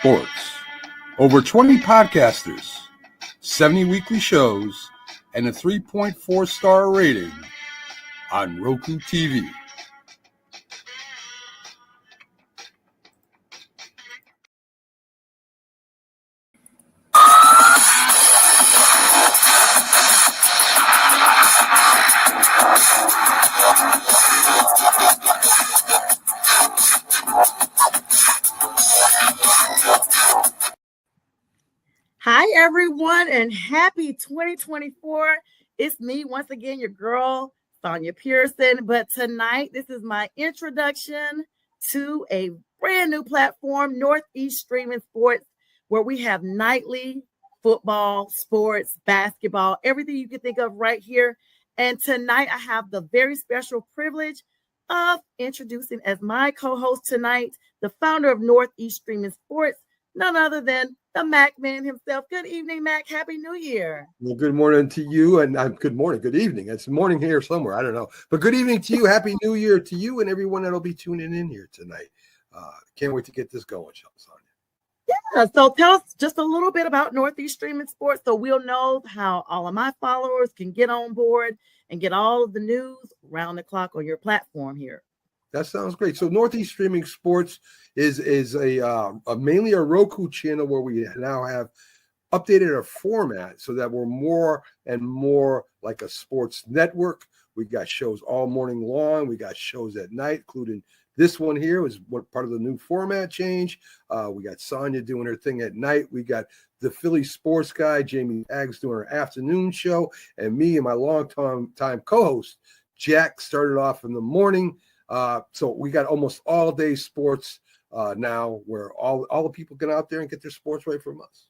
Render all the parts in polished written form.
sports. Over 20 podcasters, 70 weekly shows, and a 3.4-star rating on Roku TV. Hi, everyone, and happy 2024. It's me, once again, your girl, Sonia Pearson. But tonight, this is my introduction to a brand new platform, Northeast Streaming Sports, where we have nightly football, sports, basketball, everything you can think of right here. And tonight, I have the very special privilege of introducing as my co-host tonight, the founder of Northeast Streaming Sports, none other than the Mac man himself. Good evening, Mac. Happy New Year. Well, good morning to you, and good morning, good evening. It's morning here somewhere. I don't know, but good evening to you. Happy New Year to you and everyone that'll be tuning in here tonight. Can't wait to get this going, Sonia. Yeah, so tell us just a little bit about Northeast Streaming Sports so we'll know how all of my followers can get on board and get all of the news round the clock on your platform here. That sounds great. So Northeast Streaming Sports is a mainly a Roku channel where we now have updated our format so that we're more and more like a sports network. We got shows all morning long. We got shows at night, including this one here was what part of the new format change. We got Sonia doing her thing at night. We got the Philly sports guy, Jamie Aggs, doing her afternoon show, and me and my long-time co-host, Jack, started off in the morning. So we got almost all day sports now where all the people get out there and get their sports right from us.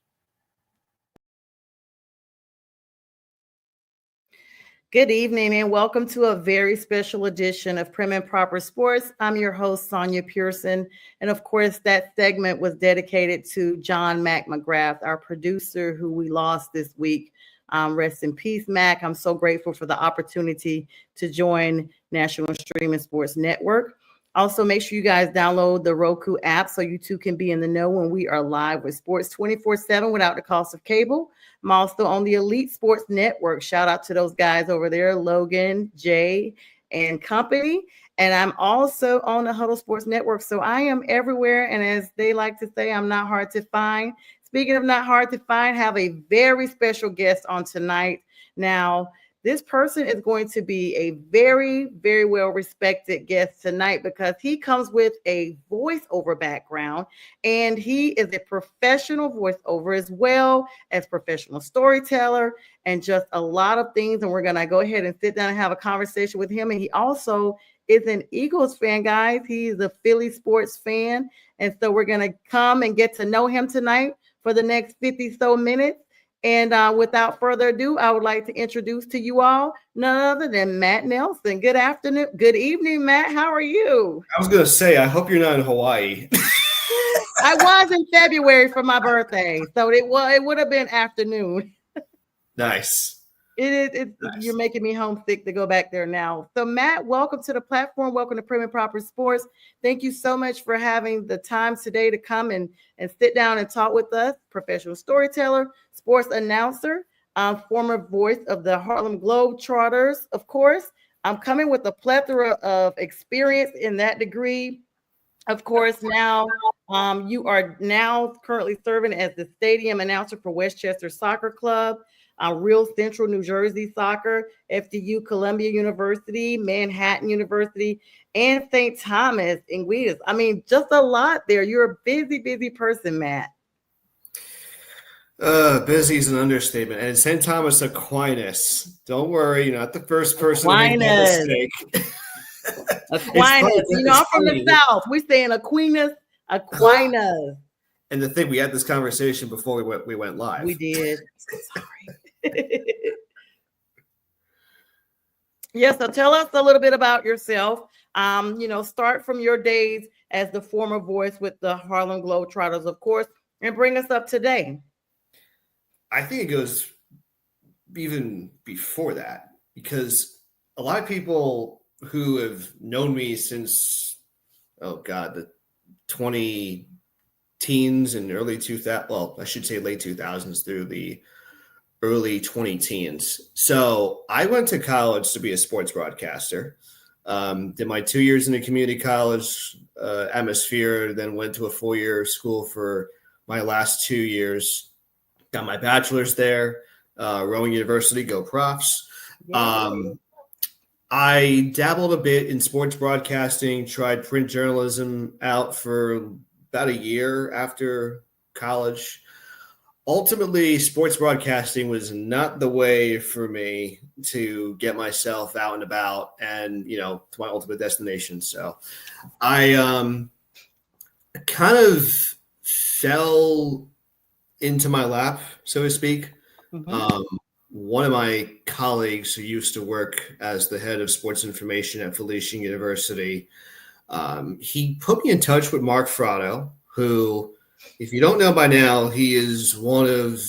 Good evening and welcome to a very special edition of Prim and Proper Sports. I'm your host, Sonia Pearson. And of course, that segment was dedicated to John Mac McGrath, our producer who we lost this week. Rest in peace, Mac. I'm so grateful for the opportunity to join National Streaming Sports Network. Also, make sure you guys download the Roku app so you too can be in the know when we are live with sports 24/7 without the cost of cable. I'm also on the Elite Sports Network. Shout out to those guys over there, Logan, Jay, and company. And I'm also on the Huddle Sports Network. So I am everywhere. And as they like to say, I'm not hard to find. Speaking of not hard to find, have a very special guest on tonight. Now, this person is going to be a very, very well-respected guest tonight because he comes with a voiceover background and he is a professional voiceover as well as professional storyteller and just a lot of things. And we're going to go ahead and sit down and have a conversation with him. And he also is an Eagles fan, guys. He's a Philly sports fan. And so we're going to come and get to know him tonight for the next 50 so minutes. And without further ado, I would like to introduce to you all none other than Matt Nelson. Good afternoon. Good evening, Matt. How are you? I was going to say, I hope you're not in Hawaii. I was in February for my birthday, so it would have been afternoon. Nice. Nice. You're making me homesick to go back there now. So, Matt, welcome to the platform. Welcome to Prim and Proper Sports. Thank you so much for having the time today to come and sit down and talk with us. Professional storyteller, sports announcer, former voice of the Harlem Globetrotters, of course. I'm coming with a plethora of experience in that degree. Of course, now you are now currently serving as the stadium announcer for Westchester Soccer Club. Real Central New Jersey Soccer, FDU, Columbia University, Manhattan University, and St. Thomas in Guidas. I mean, just a lot there. You're a busy, busy person, Matt. Busy is an understatement. And St. Thomas Aquinas. Don't worry, you're not the first person to make that mistake. Aquinas. I'm from the South. We're saying Aquinas. And the thing, we had this conversation before we went live. We did. Sorry. Yeah, so tell us a little bit about yourself. Start from your days as the former voice with the Harlem Globetrotters, of course, and bring us up today. I think it goes even before that, because a lot of people who have known me since, the teens and early 2000, well, I should say late 2000s through the early 20 teens. So I went to college to be a sports broadcaster. Did my 2 years in a community college atmosphere, then went to a 4-year school for my last 2 years. Got my bachelor's there, Rowan University, go Profs. I dabbled a bit in sports broadcasting, tried print journalism out for about a year after college. Ultimately, sports broadcasting was not the way for me to get myself out and about and, to my ultimate destination. So I kind of fell into my lap, so to speak. One of my colleagues who used to work as the head of sports information at Felician University, he put me in touch with Mark Frotto, who, if you don't know by now, he is one of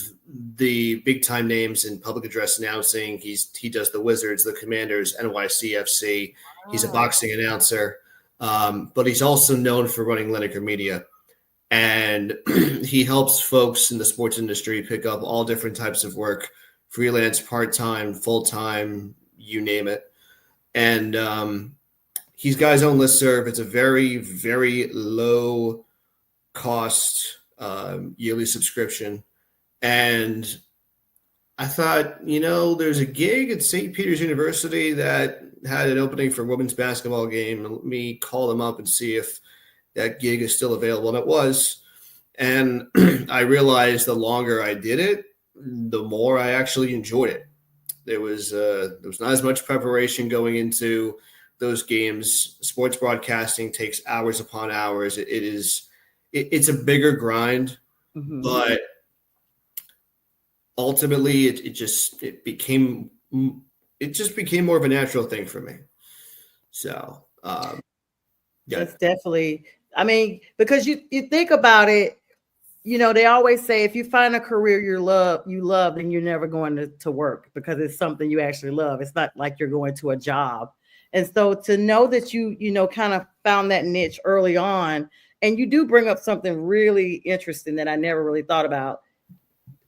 the big time names in public address announcing. He does the Wizards, the Commanders, NYCFC. He's a boxing announcer, but he's also known for running Lineker Media. And he helps folks in the sports industry pick up all different types of work, freelance, part-time, full-time, you name it. And he's got his own listserv. It's a very, very low cost yearly subscription. And I thought, there's a gig at St. Peter's University that had an opening for a women's basketball game. Let me call them up and see if that gig is still available. And it was. And I realized the longer I did it, the more I actually enjoyed it. There was not as much preparation going into those games. Sports broadcasting takes hours upon hours. It's a bigger grind, but ultimately it just became more of a natural thing for me. So It's definitely, because you think about it, they always say if you find a career you love, then you're never going to work because it's something you actually love. It's not like you're going to a job. And so to know that you kind of found that niche early on, and you do bring up something really interesting that I never really thought about.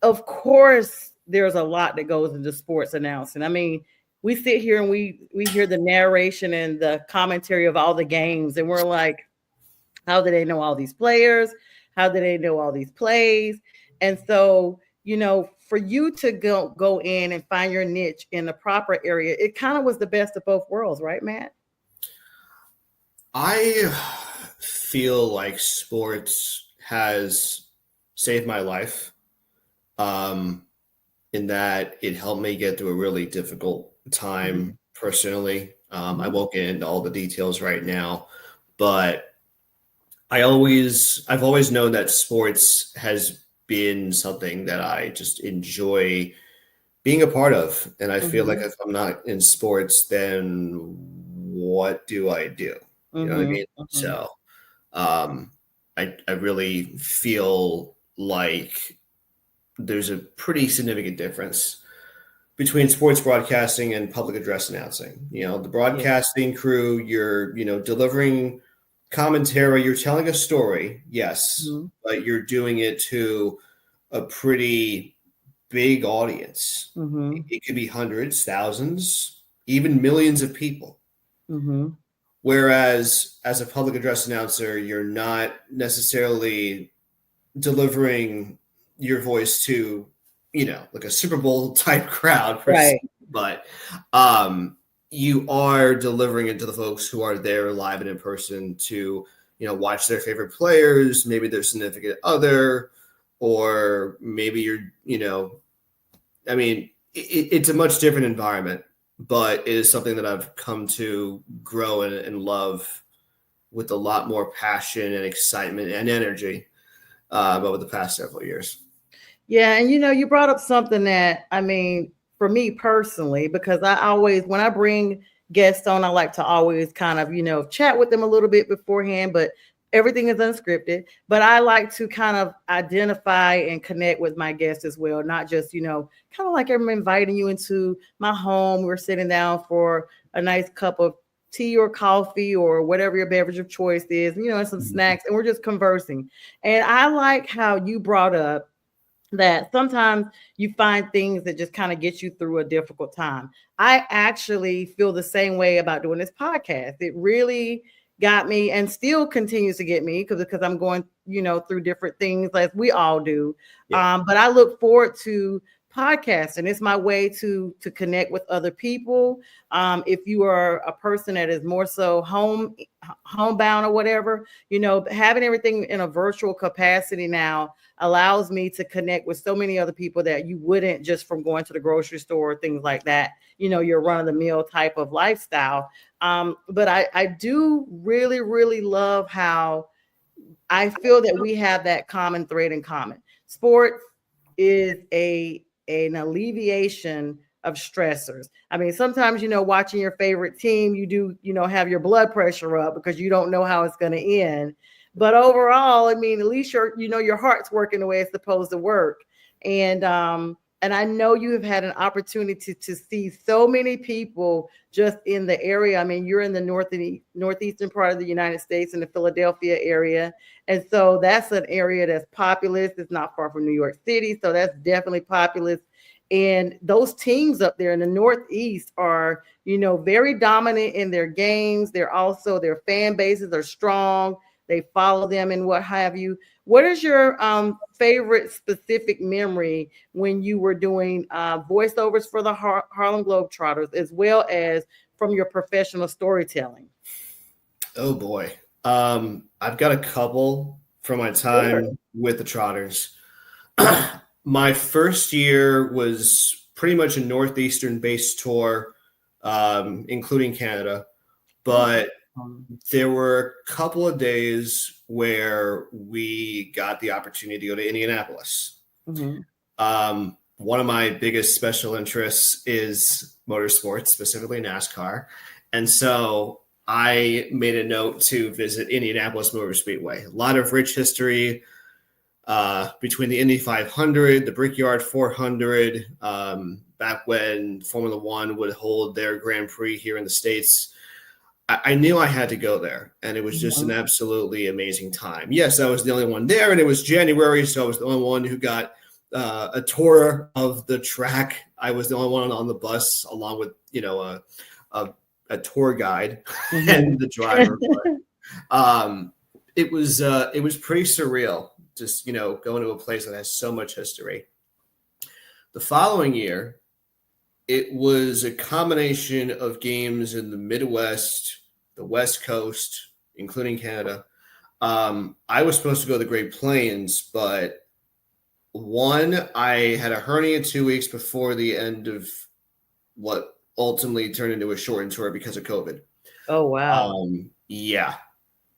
Of course, there's a lot that goes into sports announcing. We sit here and we hear the narration and the commentary of all the games, and we're like, how do they know all these players? How do they know all these plays? And so, for you to go in and find your niche in the proper area, it kind of was the best of both worlds, right, Matt? I feel like sports has saved my life, in that it helped me get through a really difficult time personally. I won't get into all the details right now, but I've always known that sports has been something that I just enjoy being a part of. And I feel like if I'm not in sports, then what do I do? You know what I mean? So I really feel like there's a pretty significant difference between sports broadcasting and public address announcing. The broadcasting crew, you're, delivering commentary, you're telling a story, yes, but you're doing it to a pretty big audience. It could be hundreds, thousands, even millions of people. Whereas as a public address announcer, you're not necessarily delivering your voice to, like a Super Bowl type crowd, right? But you are delivering it to the folks who are there live and in person to, watch their favorite players, maybe their significant other, or maybe it's a much different environment, but it is something that I've come to grow and love with a lot more passion and excitement and energy over the past several years. Yeah. And, you brought up something that, for me personally, because I always, when I bring guests on, I like to always kind of, chat with them a little bit beforehand, but everything is unscripted. But I like to kind of identify and connect with my guests as well, not just, kind of like I'm inviting you into my home. We're sitting down for a nice cup of tea or coffee or whatever your beverage of choice is, and some snacks, and we're just conversing. And I like how you brought up that sometimes you find things that just kind of get you through a difficult time. I actually feel the same way about doing this podcast. It really got me and still continues to get me because I'm going, through different things like we all do. Yeah. But I look forward to podcasting. It's my way to connect with other people. If you are a person that is more so homebound or whatever, having everything in a virtual capacity now allows me to connect with so many other people that you wouldn't just from going to the grocery store or things like that. Your run-of-the-mill type of lifestyle. But I do really, really love how I feel that we have that common thread in common. Sports is an alleviation of stressors. I mean, sometimes, watching your favorite team, you do, have your blood pressure up because you don't know how it's going to end. But overall, I mean, at least your heart's working the way it's supposed to work. And I know you have had an opportunity to see so many people just in the area. I mean, you're in the northeastern part of the United States in the Philadelphia area. And so that's an area that's populous. It's not far from New York City. So that's definitely populous. And those teams up there in the Northeast are, very dominant in their games. Their fan bases are strong. They follow them and what have you. What is your favorite specific memory when you were doing voiceovers for the Harlem Globetrotters, as well as from your professional storytelling? Oh boy. I've got a couple from my time with the Trotters. My first year was pretty much a Northeastern based tour, including Canada, but there were a couple of days where we got the opportunity to go to Indianapolis. Mm-hmm. One of my biggest special interests is motorsports, specifically NASCAR. And so I made a note to visit Indianapolis Motor Speedway. A lot of rich history between the Indy 500, the Brickyard 400, back when Formula One would hold their Grand Prix here in the States. I knew I had to go there, and it was just an absolutely amazing time. Yes, I was the only one there, and it was January, so I was the only one who got a tour of the track. I was the only one on the bus, along with a tour guide and the driver. But, it was pretty surreal, just going to a place that has so much history. The following year, it was a combination of games in the Midwest, the West Coast, including Canada. I was supposed to go to the Great Plains, but I had a hernia 2 weeks before the end of what ultimately turned into a shortened tour because of COVID. Oh, wow. Yeah.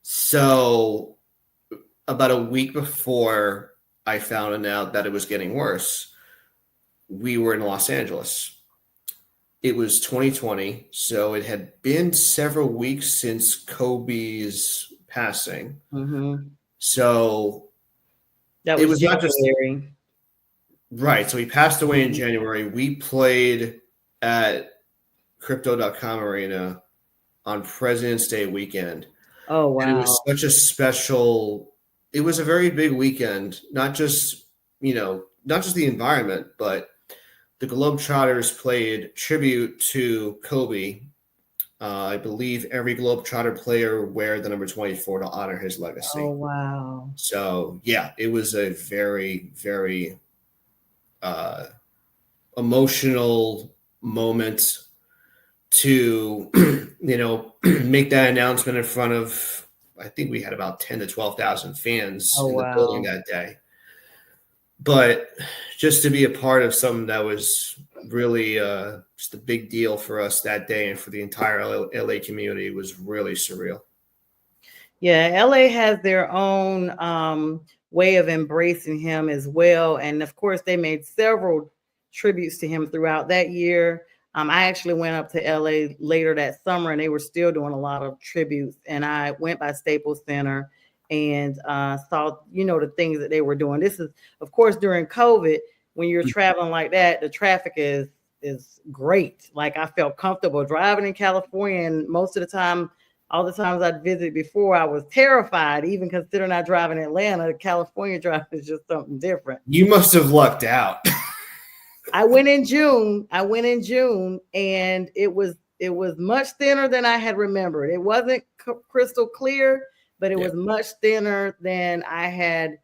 So about a week before I found out that it was getting worse, we were in Los Angeles. It was 2020, so it had been several weeks since Kobe's passing. Mm-hmm. So that was not just right. So he passed away in January. We played at Crypto.com Arena on President's Day weekend. Oh, wow. And it was such a special, it was a very big weekend, not just the environment, but the Globetrotters played tribute to Kobe. I believe every Globetrotter player wear the number 24 to honor his legacy. Oh, wow. So, yeah, it was a very, very emotional moment to, make that announcement in front of, I think we had about 10 to 12,000 fans in the building that day. But just to be a part of something that was really just a big deal for us that day and for the entire LA community was really surreal. Yeah, LA has their own way of embracing him as well. And of course, they made several tributes to him throughout that year. I actually went up to LA later that summer and they were still doing a lot of tributes. And I went by Staples Center and saw, the things that they were doing. This is, of course, during COVID, when you're traveling like that, the traffic is is great. Like I felt comfortable driving in California, and most of the time, all the times I'd visited before, I was terrified. Even considering I drive in Atlanta, California driving is just something different. You must have lucked out. I went in June, and it was much thinner than I had remembered. It wasn't crystal clear, but it was much thinner than I had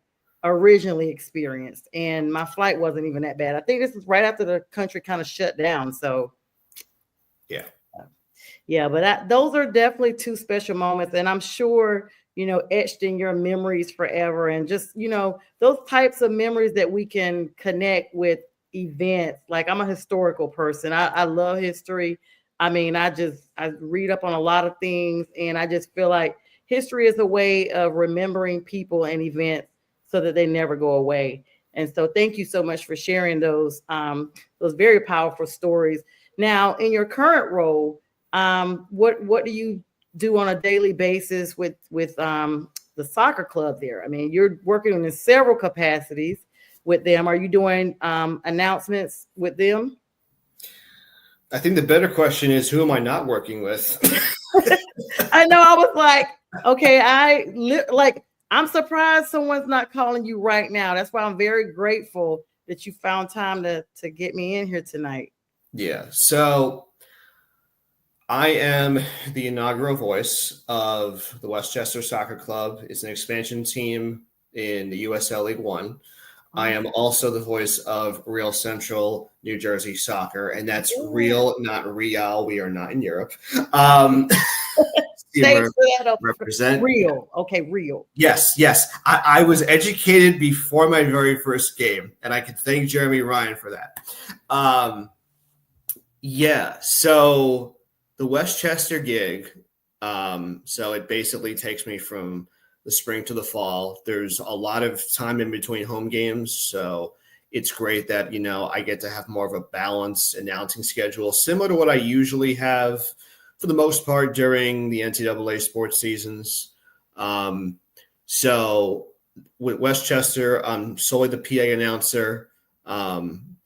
originally experienced. And my flight wasn't even that bad. I think this is right after the country kind of shut down. So but those are definitely two special moments, and I'm sure etched in your memories forever. And just those types of memories that we can connect with events. Like I'm a historical person. I love history. I mean, I read up on a lot of things, and I just feel like history is a way of remembering people and events so that they never go away. And so thank you so much for sharing those very powerful stories. Now, in your current role, what do you do on a daily basis with the soccer club there? I mean, you're working in several capacities with them. Are you doing announcements with them? I think the better question is, who am I not working with? I know. I was like, okay, I'm surprised someone's not calling you right now. That's why I'm very grateful that you found time to get me in here tonight. Yeah. So I am the inaugural voice of the Westchester Soccer Club. It's an expansion team in the USL League One. I am also the voice of Real Central New Jersey Soccer, and that's Real, not Real. We are not in Europe. Represent Real. Okay, Real. Yes. I was educated before my very first game, and I can thank Jeremy Ryan for that. So the Westchester gig, so it basically takes me from the spring to the fall. There's a lot of time in between home games, so it's great that I get to have more of a balanced announcing schedule, similar to what I usually have for the most part during the NCAA sports seasons. So with Westchester, I'm solely the PA announcer.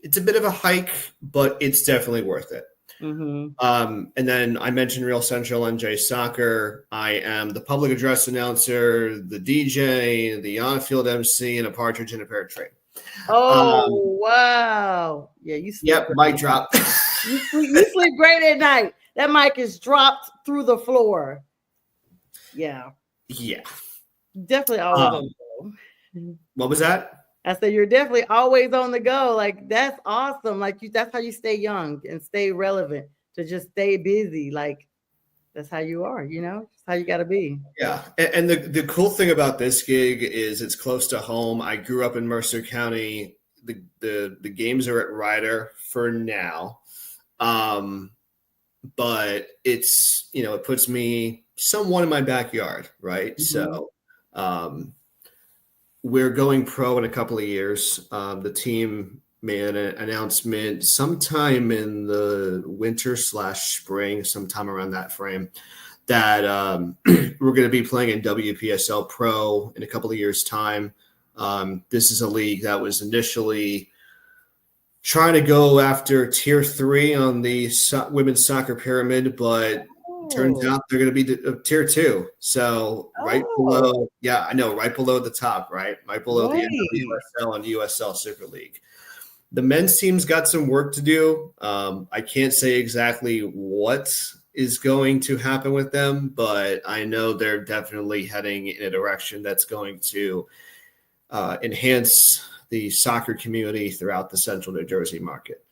It's a bit of a hike, but it's definitely worth it. Mm-hmm. And then I mentioned Real Central NJ Soccer. I am the public address announcer, the DJ, the on-field MC, and a partridge in a pear tree. Oh, wow. Yeah, you sleep. Yep, mic drop. You sleep great at night. That mic is dropped through the floor. Yeah. Yeah. Definitely always on the go. What was that? I said you're definitely always on the go. Like that's awesome. Like that's how you stay young and stay relevant, to just stay busy. Like that's how you are, That's how you got to be. Yeah. And the cool thing about this gig is it's close to home. I grew up in Mercer County. The games are at Ryder for now. But it's, it puts me somewhat in my backyard, right? Mm-hmm. So we're going pro in a couple of years. The team made an announcement sometime in the winter/spring, sometime around that frame, that we're going to be playing in WPSL Pro in a couple of years' time. This is a league that was initially trying to go after tier 3 on the women's soccer pyramid, but turns out they're going to be tier 2. So right below the top, right below the NWSL and USL Super League. The men's team's got some work to do. I can't say exactly what is going to happen with them, but I know they're definitely heading in a direction that's going to enhance the soccer community throughout the central New Jersey market.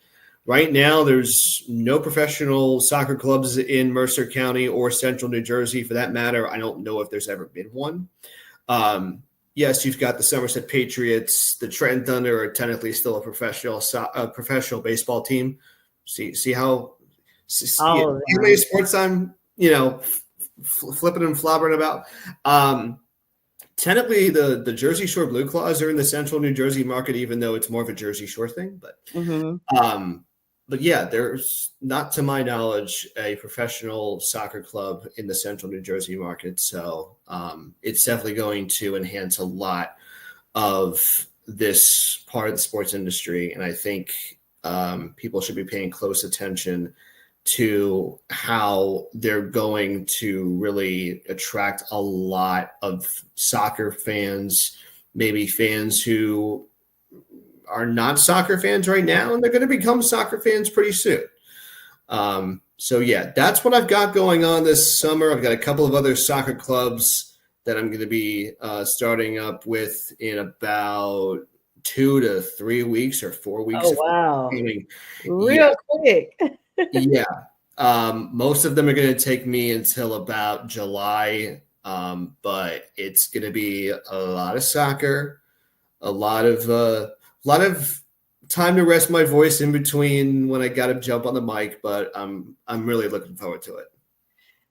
Right now, there's no professional soccer clubs in Mercer County or central New Jersey for that matter. I don't know if there's ever been one. Yes, you've got the Somerset Patriots. The Trenton Thunder are technically still a professional baseball team. See how many sports I'm flipping and flobbering about. Technically, the Jersey Shore Blue Claws are in the central New Jersey market, even though it's more of a Jersey Shore thing. But yeah, there's not, to my knowledge, a professional soccer club in the central New Jersey market. So it's definitely going to enhance a lot of this part of the sports industry. And I think people should be paying close attention to how they're going to really attract a lot of soccer fans, maybe fans who are not soccer fans right now, and they're going to become soccer fans pretty soon. So yeah, that's what I've got going on this summer. I've got a couple of other soccer clubs that I'm going to be starting up with in about 2 to 3 weeks or 4 weeks. Oh, wow. Real quick. Yeah. Most of them are going to take me until about July. But it's going to be a lot of soccer, a lot of time to rest my voice in between when I got to jump on the mic, but I'm really looking forward to it.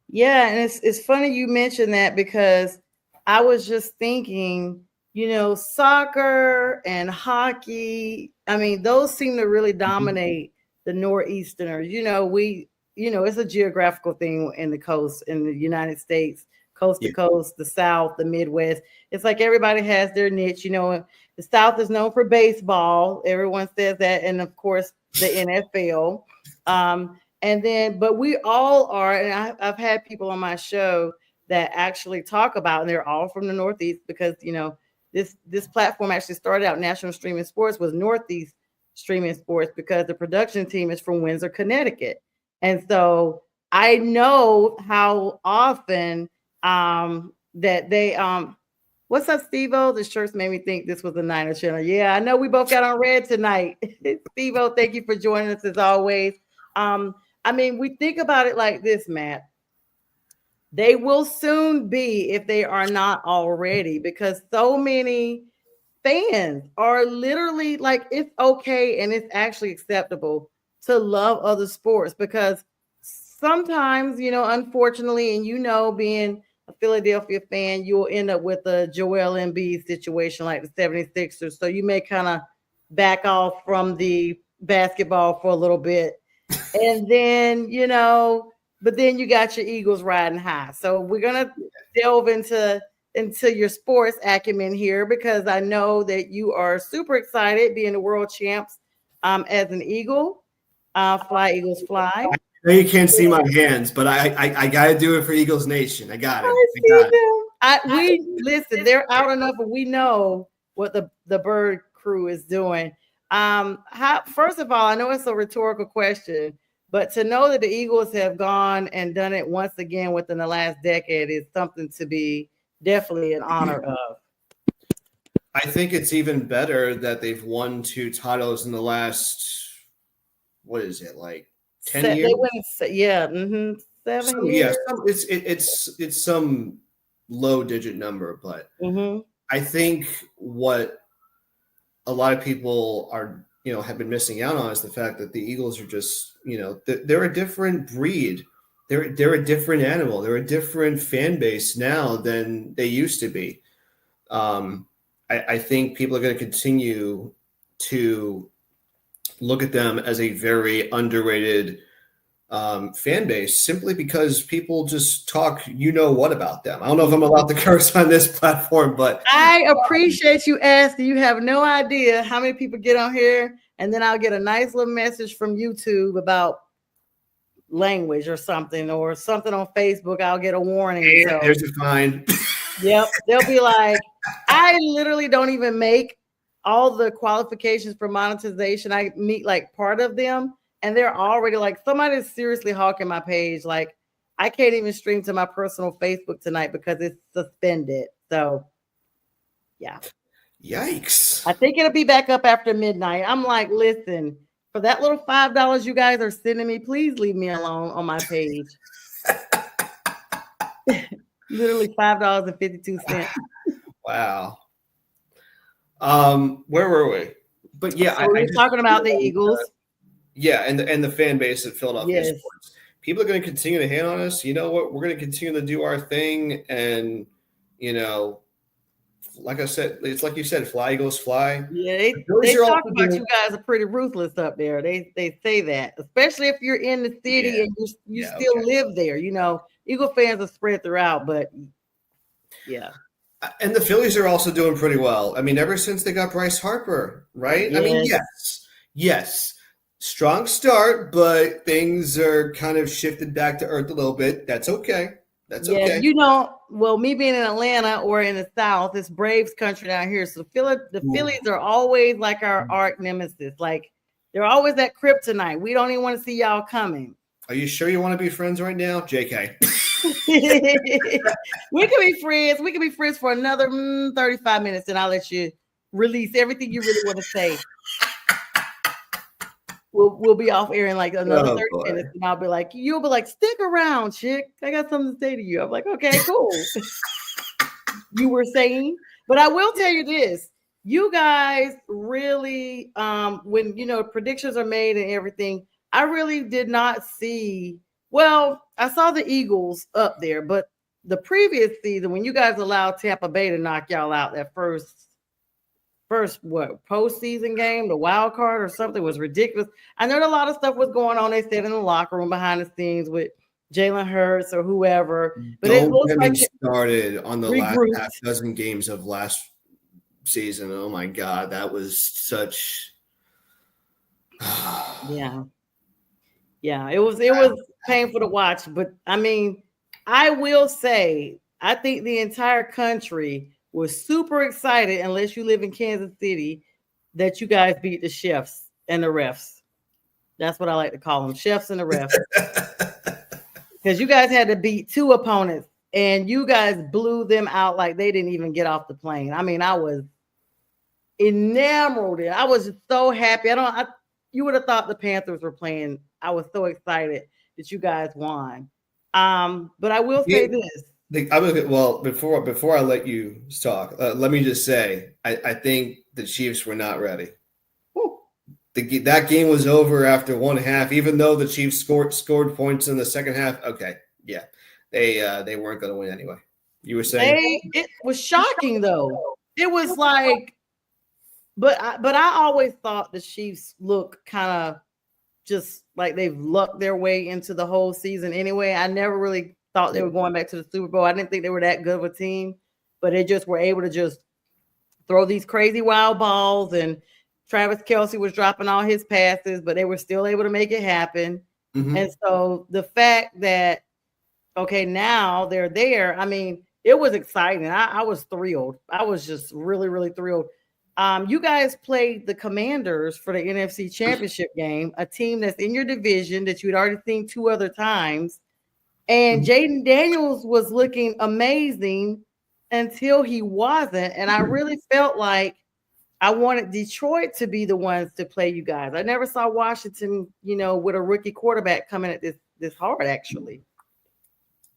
Yeah, and it's funny you mentioned that, because I was just thinking, soccer and hockey, I mean, those seem to really dominate the Northeasterners. It's a geographical thing in the coast, in the United States, coast to coast, the South, the Midwest. It's like everybody has their niche. The South is known for baseball. Everyone says that. And of course, the NFL. But we all are, and I've had people on my show that actually talk about, and they're all from the Northeast, because, this platform actually started out, National Streaming Sports was Northeast Streaming Sports, because the production team is from Windsor, Connecticut. And so I know how often that they, what's up, Steve-O? The shirts made me think this was a Niner channel. Yeah, I know we both got on red tonight. Steve-O, thank you for joining us as always. We think about it like this, Matt. They will soon be, if they are not already, because so many fans are literally like, it's okay and it's actually acceptable to love other sports, because sometimes, unfortunately, and being a Philadelphia fan, you'll end up with a Joel Embiid situation like the 76ers. So you may kind of back off from the basketball for a little bit. And then, but then you got your Eagles riding high. So we're going to delve into your sports acumen here, because I know that you are super excited being the world champs as an Eagle. Fly, Eagles, fly. I know you can't see my hands, but I got to do it for Eagles Nation. I got it. Listen, they're out enough, and we know what the Bird crew is doing. First of all, I know it's a rhetorical question, but to know that the Eagles have gone and done it once again within the last decade is something to be definitely in honor of. I think it's even better that they've won 2 titles in the last, what is it, like 10 years? They win, 7 years. Yeah, it's some low digit number, but I think what a lot of people are, have been missing out on is the fact that the Eagles are just, they're a different breed. They're a different animal. They're a different fan base now than they used to be. I think people are going to continue to look at them as a very underrated fan base, simply because people just talk, what about them. I don't know if I'm allowed to curse on this platform, but I appreciate you asking. You have no idea how many people get on here, and then I'll get a nice little message from YouTube about language or something on Facebook. I'll get a warning. So. There's a fine. Yep. They'll be like, I literally don't even make all the qualifications for monetization. I meet like part of them, and they're already like, somebody's seriously hawking my page. Like, I can't even stream to my personal Facebook tonight because it's suspended. So, yeah. Yikes. I think it'll be back up after midnight. I'm like, listen, for that little $5 you guys are sending me, please leave me alone on my page. Literally $5.52. Wow. Where were we? But yeah, so we're talking about the Eagles. Yeah, and the fan base at Philadelphia sports. People are going to continue to hate on us. You know what? We're going to continue to do our thing, and like I said, it's like you said, fly Eagles fly. Yeah, they talk about you guys are pretty ruthless up there. They say that, especially if you're in the city and you still live there. Eagle fans are spread throughout, but yeah. And the Phillies are also doing pretty well. I mean, ever since they got Bryce Harper, right? Yes. I mean, yes. Strong start, but things are kind of shifted back to earth a little bit. That's okay. That's okay. Well, me being in Atlanta or in the South, it's Braves country down here. So the Phillies are always like our arch nemesis. Like they're always that kryptonite. We don't even want to see y'all coming. Are you sure you want to be friends right now? JK. We can be friends. We can be friends for another 35 minutes, and I'll let you release everything you really want to say. We'll be off air in like another 30 minutes, and I'll be like, you'll be like, stick around, chick. I got something to say to you. I'm like, okay, cool. You were saying, but I will tell you this. You guys really, when predictions are made and everything, I really did not see. Well, I saw the Eagles up there, but the previous season, when you guys allowed Tampa Bay to knock y'all out that first postseason game, the wild card or something, was ridiculous. I know a lot of stuff was going on. They said in the locker room behind the scenes with Jalen Hurts or whoever. But it looks like it started on the last half dozen games of last season. Oh my God, that was such. Yeah. It was painful to watch. But I mean, I will say, I think the entire country was super excited, unless you live in Kansas City, that you guys beat the chefs and the refs. That's what I like to call them, chefs and the refs. Because you guys had to beat two opponents, and you guys blew them out like they didn't even get off the plane. I mean, I was enamored. I was just so happy. You would have thought the Panthers were playing. I was so excited that you guys won. But I will say this. Before I let you talk, let me just say, I think the Chiefs were not ready. That game was over after one half, even though the Chiefs scored points in the second half. Okay, yeah, they weren't going to win anyway. You were saying it was shocking though. It was like, but I always thought the Chiefs look kind of just like they've lucked their way into the whole season anyway. I never really thought they were going back to the Super Bowl. I didn't think they were that good of a team, but they just were able to just throw these crazy wild balls, and Travis Kelce was dropping all his passes, but they were still able to make it happen. Mm-hmm. And so the fact that, okay, now they're there, I mean, it was exciting. I was thrilled. I was just really, really thrilled. You guys played the Commanders for the NFC Championship game, a team that's in your division that you'd already seen two other times. And Jaden Daniels was looking amazing until he wasn't. And I really felt like I wanted Detroit to be the ones to play you guys. I never saw Washington, with a rookie quarterback coming at this hard, actually.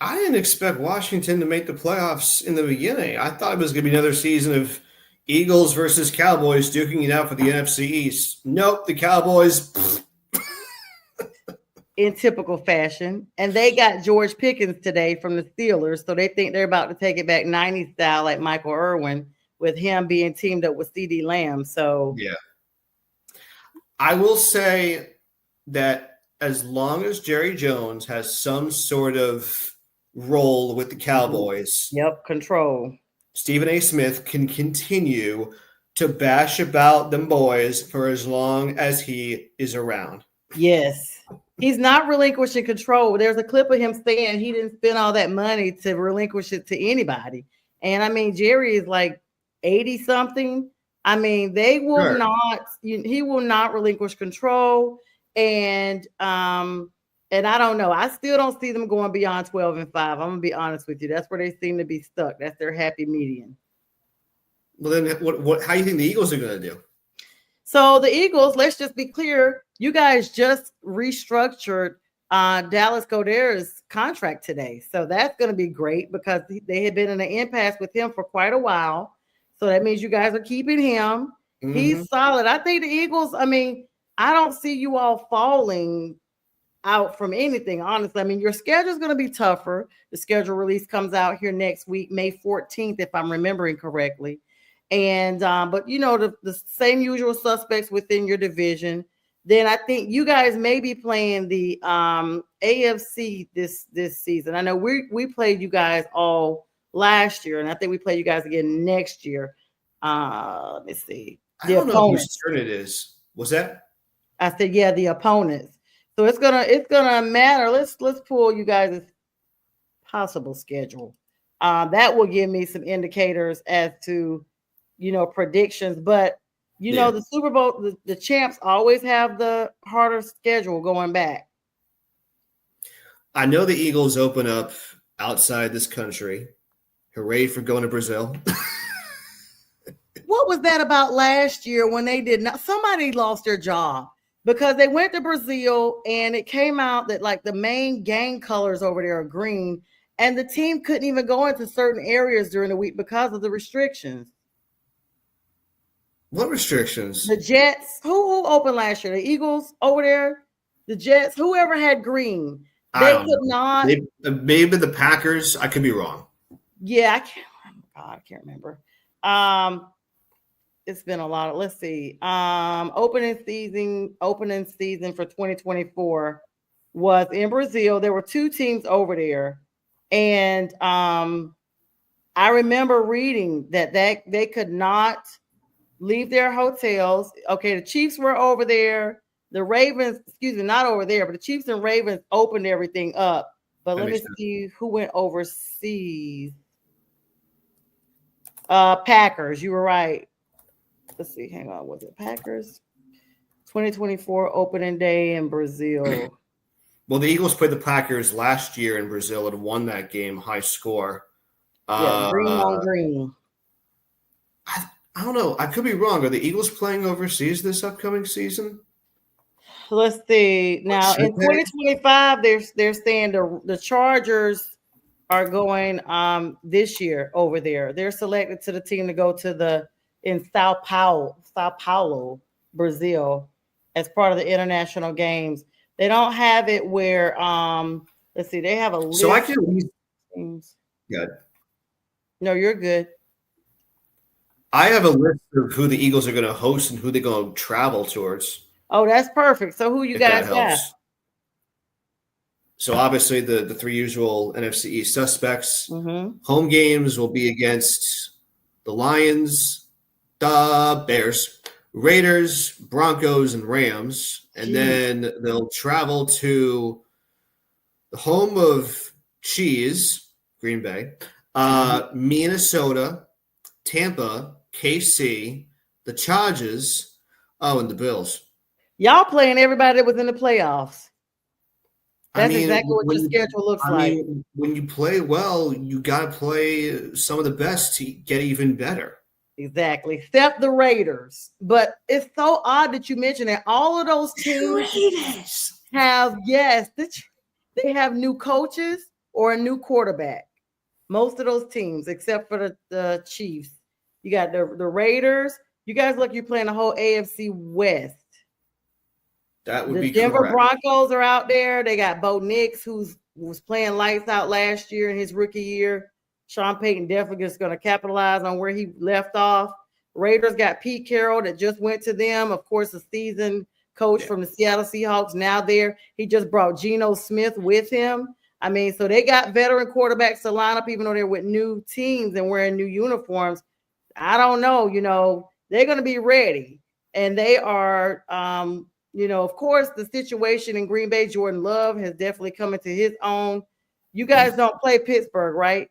I didn't expect Washington to make the playoffs in the beginning. I thought it was going to be another season of Eagles versus Cowboys duking it out for the NFC East. Nope, the Cowboys. In typical fashion. And they got George Pickens today from the Steelers, so they think they're about to take it back 90s style like Michael Irvin, with him being teamed up with CeeDee Lamb. So yeah. I will say that as long as Jerry Jones has some sort of role with the Cowboys. Yep, control. Stephen A. Smith can continue to bash about them boys for as long as he is around. Yes. He's not relinquishing control. There's a clip of him saying he didn't spend all that money to relinquish it to anybody. And I mean, Jerry is like 80 something. I mean, they will not, he will not relinquish control. And I don't know. I still don't see them going beyond 12-5. I'm going to be honest with you. That's where they seem to be stuck. That's their happy median. Well, then how do you think the Eagles are going to do? So the Eagles, let's just be clear. You guys just restructured Dallas Goedert's contract today. So that's going to be great because they had been in an impasse with him for quite a while. So that means you guys are keeping him. Mm-hmm. He's solid. I think the Eagles, I mean, I don't see you all falling out from anything, honestly. I mean, your schedule is going to be tougher. The schedule release comes out here next week, May 14th, if I'm remembering correctly. And but the same usual suspects within your division. Then I think you guys may be playing the AFC this season. I know we played you guys all last year, and I think we play you guys again next year. Let me see. I don't know whose turn it is. Was that? I said, yeah, the opponents. So it's gonna matter. Let's pull you guys' possible schedule. That will give me some indicators as to, predictions. But the Super Bowl, the champs always have the harder schedule going back. I know the Eagles open up outside this country. Hooray for going to Brazil. What was that about last year when they did not? Somebody lost their job because they went to Brazil and it came out that like the main gang colors over there are green, and the team couldn't even go into certain areas during the week because of the restrictions. What restrictions? The Jets. Who opened last year? The Eagles over there. The Jets. Whoever had green, they could not. Maybe the Packers. I could be wrong. Yeah, I can't. God, I can't remember. It's been a lot of, let's see. Opening season for 2024 was in Brazil. There were 2 teams over there. And I remember reading that they could not leave their hotels. Okay, the Chiefs were over there. The Ravens, not over there, but the Chiefs and Ravens opened everything up. But let me see who went overseas. Packers, you were right. Let's see, hang on. Was it Packers? 2024 opening day in Brazil. Well, the Eagles played the Packers last year in Brazil and won that game, high score. Yeah, green on green. I don't know. I could be wrong. Are the Eagles playing overseas this upcoming season? Let's see. Now, in 2025, they're saying the Chargers are going this year over there. They're selected to the team to go to in Sao Paulo, Brazil, as part of the international games. They don't have it where let's see, they have a list. So I can teams. Good. No, you're good. I have a list of who the Eagles are going to host and who they're going to travel towards. Oh, that's perfect. So who you guys got? So obviously the 3 usual NFC East suspects. Mm-hmm. Home games will be against the Lions, the Bears, Raiders, Broncos, and Rams. And then they'll travel to the home of cheese, Green Bay, Minnesota, Tampa, KC, the Chargers, and the Bills. Y'all playing everybody that was in the playoffs. That's exactly what your schedule looks like. When you play well, you got to play some of the best to get even better. Exactly. Except the Raiders. But it's so odd that you mentioned that all of those teams have, they have new coaches or a new quarterback. Most of those teams, except for the Chiefs. You got the Raiders. You guys look, you're playing the whole AFC West. That would be the Denver correct. Broncos are out there. They got Bo Nix, who was playing lights out last year in his rookie year. Sean Payton definitely is going to capitalize on where he left off. Raiders got Pete Carroll that just went to them. Of course, a seasoned coach from the Seattle Seahawks now there. He just brought Geno Smith with him. I mean, so they got veteran quarterbacks to line up, even though they're with new teams and wearing new uniforms. I don't know, they're going to be ready. And they are, of course, the situation in Green Bay, Jordan Love has definitely come into his own. You guys don't play Pittsburgh, right?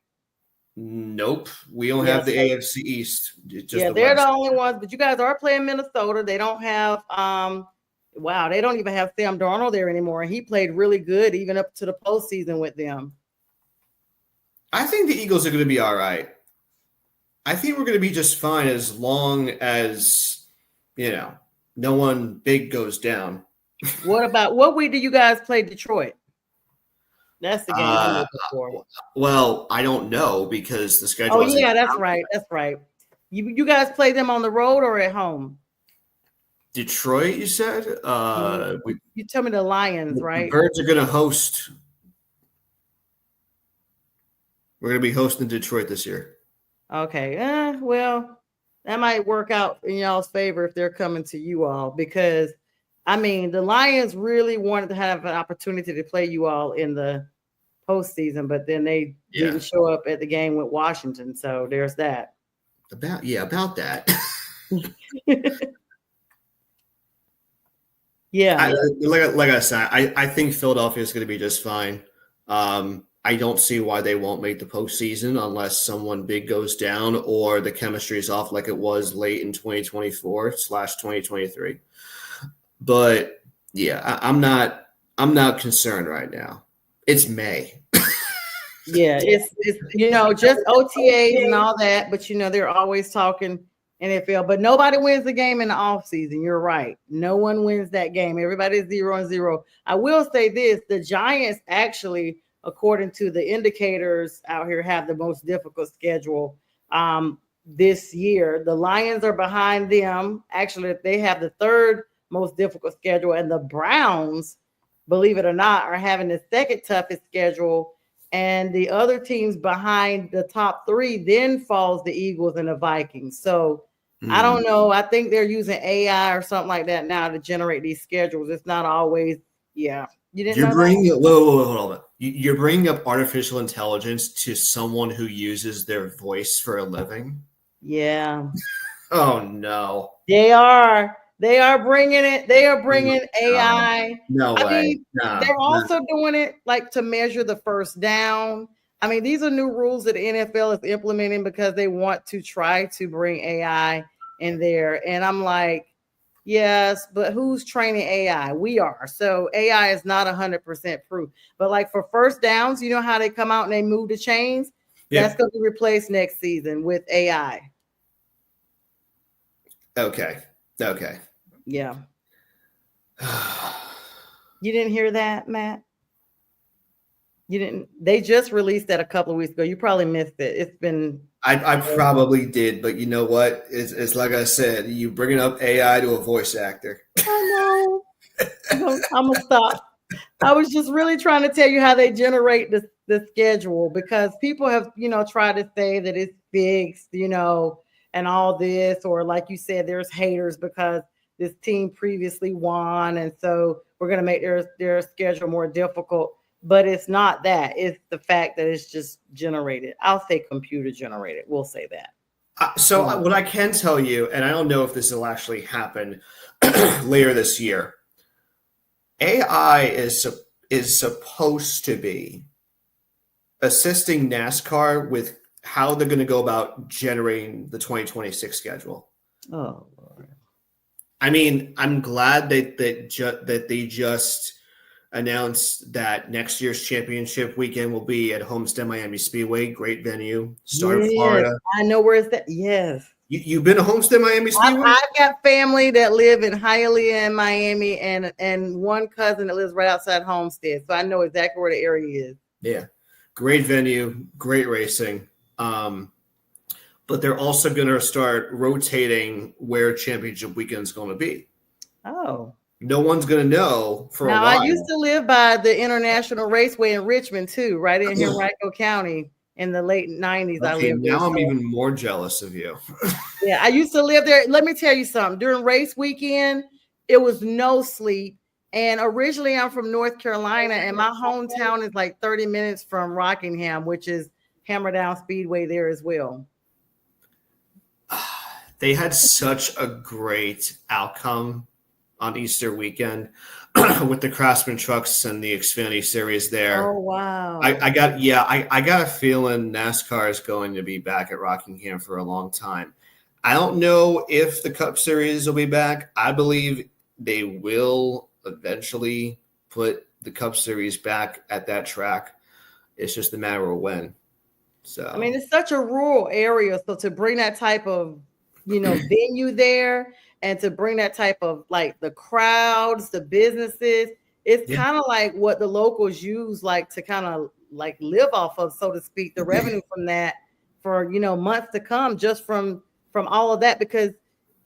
Nope. We don't have the AFC East. They're the only ones, but you guys are playing Minnesota. They don't have, they don't even have Sam Darnold there anymore. And he played really good, even up to the postseason with them. I think the Eagles are going to be all right. I think we're going to be just fine as long as, no one big goes down. What week do you guys play Detroit? That's the game I'm looking for. Well, I don't know because the schedule. Oh, yeah, that's right. That's right. You guys play them on the road or at home? Detroit, you said? You tell me the Lions, right? The Birds are going to host. We're going to be hosting Detroit this year. Okay. Well, that might work out in y'all's favor if they're coming to you all because, the Lions really wanted to have an opportunity to play you all in the postseason, but then they didn't show up at the game with Washington. So there's that. About that. Yeah. Like I said, I think Philadelphia is going to be just fine. I don't see why they won't make the postseason unless someone big goes down or the chemistry is off like it was late in 2024/2023. But yeah, I'm not concerned right now. It's May. Yeah, it's just OTAs and all that, but they're always talking NFL, but nobody wins the game in the off season. You're right. No one wins that game. Everybody's 0-0. I will say this, the Giants actually, according to the indicators out here, have the most difficult schedule this year. The Lions are behind them. Actually, they have the third most difficult schedule, and the Browns, believe it or not, are having the second toughest schedule. And the other teams behind the top three then falls the Eagles and the Vikings. So I don't know. I think they're using AI or something like that now to generate these schedules. It's not always, yeah. You're bringing hold on. You're bringing up artificial intelligence to someone who uses their voice for a living. Yeah. Oh no. They are bringing it. They are bringing AI. No way. I mean, they're also doing it like to measure the first down. I mean, these are new rules that the NFL is implementing because they want to try to bring AI in there. And I'm like, yes, but who's training AI? We are. So AI is not 100% proof. But like for first downs, you know how they come out and they move the chains? Yeah. That's going to be replaced next season with AI. Okay. Yeah. You didn't hear that, Matt? You didn't? They just released that a couple of weeks ago. You probably missed it. It's been. I probably did, but you know what? It's like I said, you bringing up AI to a voice actor. I know. I'm gonna stop. I was just really trying to tell you how they generate the schedule, because people have tried to say that it's fixed, and all this, or like you said, there's haters because this team previously won, and so we're going to make their schedule more difficult. But it's not that. It's the fact that it's just generated. I'll say computer generated. We'll say that. So what I can tell you, and I don't know if this will actually happen later this year, AI is supposed to be assisting NASCAR with how they're going to go about generating the 2026 schedule. Oh, Lord. I mean, I'm glad that they just announced that next year's championship weekend will be at Homestead Miami Speedway. Great venue. Start in Florida. I know where it's at. Yes. You've been to Homestead Miami Speedway? I've got family that live in Hialeah and Miami, and one cousin that lives right outside Homestead. So I know exactly where the area is. Yeah. Great venue, great racing. But they're also going to start rotating where championship weekend is going to be. Oh. No one's going to know for a while. I used to live by the International Raceway in Richmond, too, right in here in Henrico County in the late 90s. Okay, I lived now there. I'm even more jealous of you. Yeah, I used to live there. Let me tell you something. During race weekend, it was no sleep. And originally, I'm from North Carolina, and my hometown is like 30 minutes from Rockingham, which is Hammerdown Speedway there as well. They had such a great outcome on Easter weekend with the Craftsman trucks and the Xfinity Series there. Oh, wow. I got a feeling NASCAR is going to be back at Rockingham for a long time. I don't know if the Cup Series will be back. I believe they will eventually put the Cup Series back at that track. It's just a matter of when. So I mean, it's such a rural area, so to bring that type of venue there, and to bring that type of like the crowds, the businesses, it's kind of like what the locals use, like to kind of like live off of, so to speak, the revenue from that for months to come, just from all of that. Because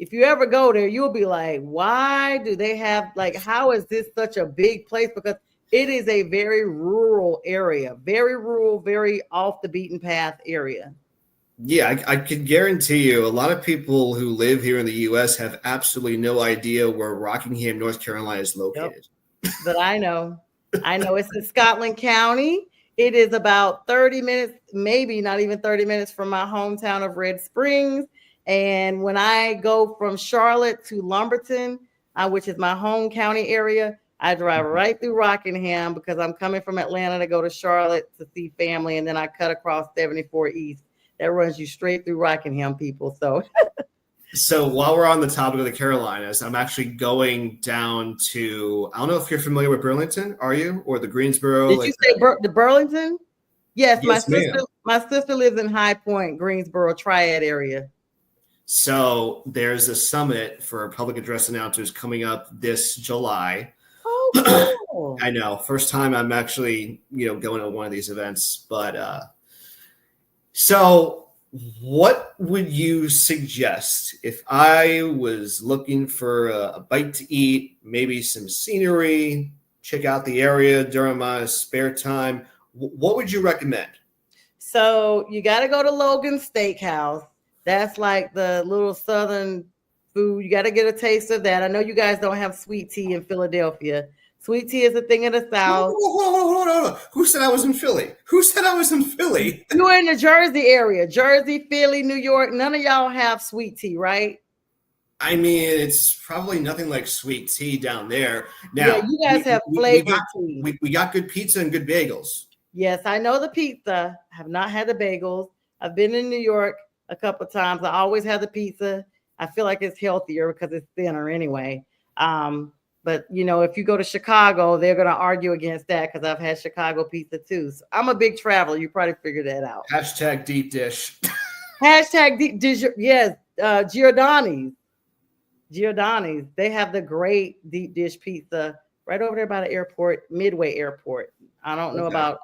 if you ever go there, you'll be like, why do they have, like, how is this such a big place? Because it is a very rural area, very rural, very off the beaten path area. Yeah, I can guarantee you a lot of people who live here in the U.S. have absolutely no idea where Rockingham, North Carolina is located. Yep. But I know it's in Scotland County. It is about 30 minutes, maybe not even 30 minutes from my hometown of Red Springs. And when I go from Charlotte to Lumberton, which is my home county area. I drive right through Rockingham because I'm coming from Atlanta to go to Charlotte to see family, and then I cut across 74 East. That runs you straight through Rockingham, people. So while we're on the topic of the Carolinas, I'm actually going down to, I don't know if you're familiar with Burlington, are you? Or the Greensboro? Did you say the Burlington? Yes, Yes, ma'am. my sister lives in High Point, Greensboro, Triad area. So there's a summit for public address announcers coming up this July. Oh, cool. I know, first time I'm actually, going to one of these events. But so what would you suggest if I was looking for a bite to eat, maybe some scenery, check out the area during my spare time? What would you recommend? So you got to go to Logan's Steakhouse. That's like the little southern food. You got to get a taste of that. I know you guys don't have sweet tea in Philadelphia. Sweet tea is a thing of the South. Hold on. Who said I was in Philly? You're in the Jersey area. Jersey, Philly, New York. None of y'all have sweet tea, right? I mean, it's probably nothing like sweet tea down there. Now, yeah, you guys have flavored tea. We got good pizza and good bagels. Yes, I know the pizza. I have not had the bagels. I've been in New York a couple of times. I always have the pizza. I feel like it's healthier because it's thinner anyway. But if you go to Chicago, they're going to argue against that because I've had Chicago pizza too. So I'm a big traveler. You probably figured that out. Hashtag deep dish. Hashtag deep dish. Yes, Giordani's. They have the great deep dish pizza right over there by the airport, Midway Airport. I don't know about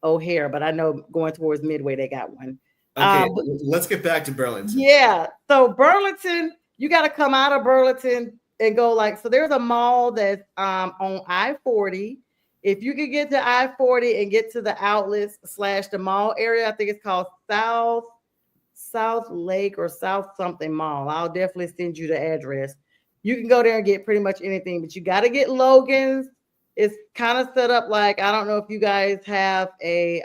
O'Hare, but I know going towards Midway, they got one. Okay, let's get back to Burlington. Yeah. So Burlington, you got to come out of Burlington and go so there's a mall that's on I-40. If you could get to I-40 and get to the outlets / the mall area, I think it's called South Lake or South something mall. I'll definitely send you the address. You can go there and get pretty much anything, but you got to get Logan's. It's kind of set up like, I don't know if you guys have a,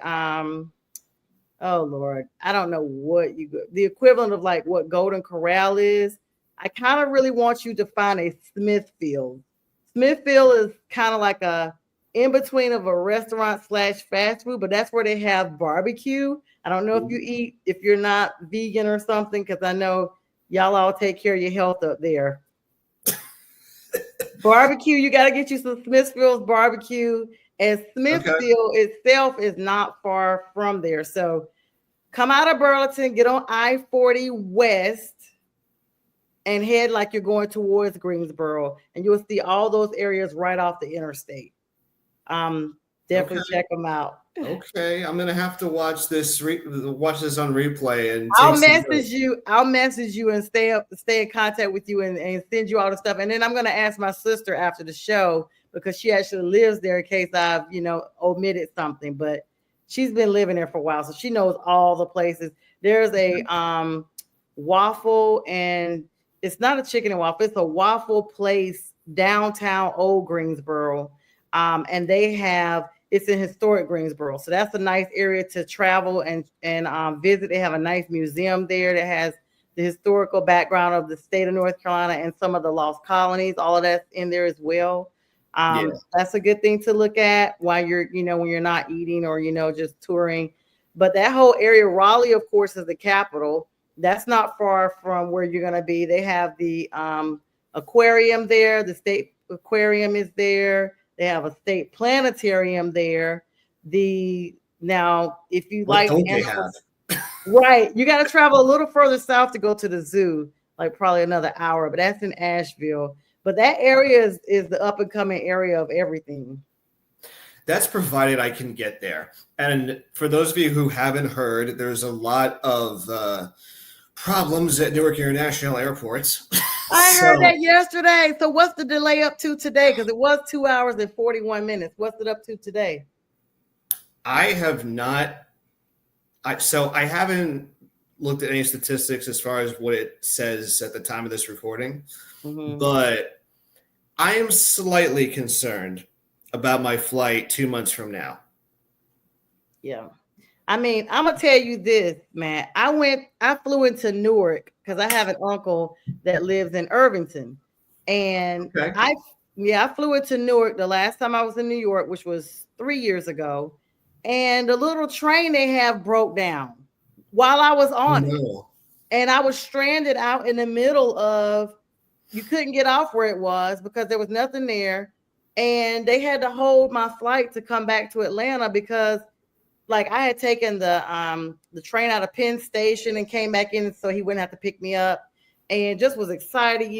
oh Lord, I don't know what the equivalent of like what Golden Corral is. I kind of really want you to find a Smithfield. Smithfield is kind of like a in between of a restaurant / fast food, but that's where they have barbecue. I don't know if you're not vegan or something, because I know y'all all take care of your health up there. Barbecue, you got to get you some Smithfield's barbecue, and Smithfield itself is not far from there. So come out of Burlington, get on I-40 West, and head like you're going towards Greensboro, and you'll see all those areas right off the interstate. Definitely check them out. Okay, I'm gonna have to watch this on replay, and I'll message you and stay in contact with you and send you all the stuff. And then I'm gonna ask my sister after the show, because she actually lives there, in case I've omitted something. But she's been living there for a while, so she knows all the places. There's a waffle, and it's not a chicken and waffle, it's a waffle place downtown Old Greensboro. And it's in historic Greensboro. So that's a nice area to travel and visit. They have a nice museum there that has the historical background of the state of North Carolina and some of the lost colonies. All of that's in there as well. That's a good thing to look at while you're, when you're not eating or, just touring. But that whole area, Raleigh, of course, is the capital. That's not far from where you're going to be. They have the aquarium there. The state aquarium is there. They have a state planetarium there. Now, if you like animals, right, you got to travel a little further south to go to the zoo, like probably another hour, but that's in Asheville. But that area is the up and coming area of everything. That's provided I can get there. And for those of you who haven't heard, there's a lot of problems at Newark International Airports. I heard that yesterday. So what's the delay up to today? Because it was 2 hours and 41 minutes. What's it up to today? I haven't looked at any statistics as far as what it says at the time of this recording, but I am slightly concerned about my flight 2 months from now. Yeah. I mean, I'm going to tell you this, man. I flew into Newark because I have an uncle that lives in Irvington. And Okay. I flew into Newark the last time I was in New York, which was 3 years ago. And the little train they have broke down while I was on it. And I was stranded out in the middle of, you couldn't get off where it was because there was nothing there. And they had to hold my flight to come back to Atlanta because like I had taken the train out of Penn Station and came back in so he wouldn't have to pick me up, and just was excited,